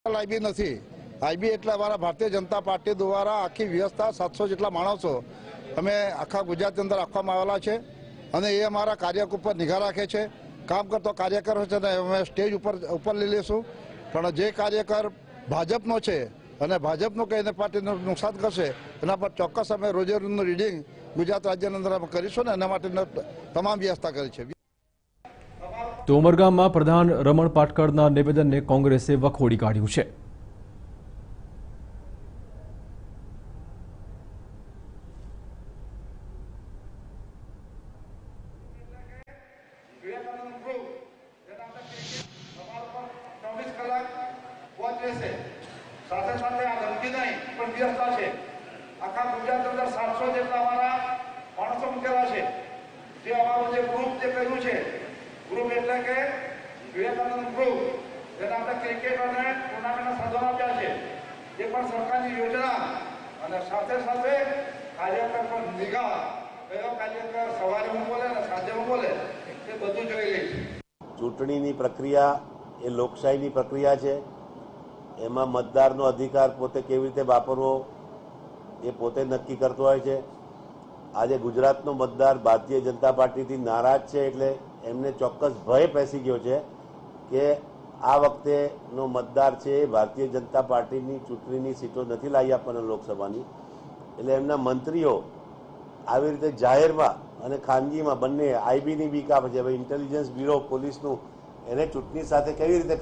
IB નથી। IB એટલે અમારા ભારતીય જનતા પાર્ટી દ્વારા આખી વ્યવસ્થા 700 જેટલા માણસો અમે આખા ગુજરાતની અંદર રાખવામાં આવેલા છે અને એ અમારા કાર્યક ઉપર નિગાહ રાખે છે। કામ કરતો કાર્યકર છે ને અમે સ્ટેજ ઉપર લઈ લઈશું, પણ જે કાર્યકર ભાજપનો છે અને ભાજપનું કહીને પાર્ટીને નુકસાન કરશે એના પર ચોક્કસ અમે રોજે રોજનું રીડિંગ ગુજરાત રાજ્યની અંદર અમે કરીશું ને એના માટેની તમામ વ્યવસ્થા કરી છે। તો ઉમરગામમાં પ્રધાન રમણ પાટકરના નિવેદનને કોંગ્રેસે વખોડી કાઢ્યું છે। આખા ગુજરાત અંદર 700 જેટલા અમારા માણસો મૂકેલા છે। જે અમારું જે ગ્રુપ જે કર્યું છે, ગ્રુપ એટલે કે વિવેકાનંદ ગ્રુપ, જેને આપણે ક્રિકેટ અને ટુર્નામેન્ટના સાધનો આપ્યા છે, એ પણ સરકારની યોજના અને સાથે સાથે કાર્યકર પર નિગાહ, કયો કાર્યકર સવારે હું બોલે અને સાંજે હું બોલે એ બધું જોઈ લે છે। ચૂંટણીની પ્રક્રિયા એ લોકશાહીની પ્રક્રિયા છે। એમાં મતદારનો અધિકાર પોતે કેવી રીતે વાપરવો એ પોતે નક્કી કરતો હોય છે। આજે ગુજરાતનો મતદાર ભારતીય જનતા પાર્ટીથી નારાજ છે, એટલે એમને ચોક્કસ ભય પેસી ગયો છે કે આ વખતેનો મતદાર છે એ ભારતીય જનતા પાર્ટીની ચૂંટણીની સીટો નથી લાવી આપવાના લોકસભાની, એટલે એમના મંત્રીઓ આવી રીતે જાહેરમાં અને ખાનગીમાં બંને આઈબીની બીક આપે છે। હવે ઇન્ટેલિજન્સ બ્યુરો પોલીસનું એને ચૂંટણી સાથે કેવી રીતે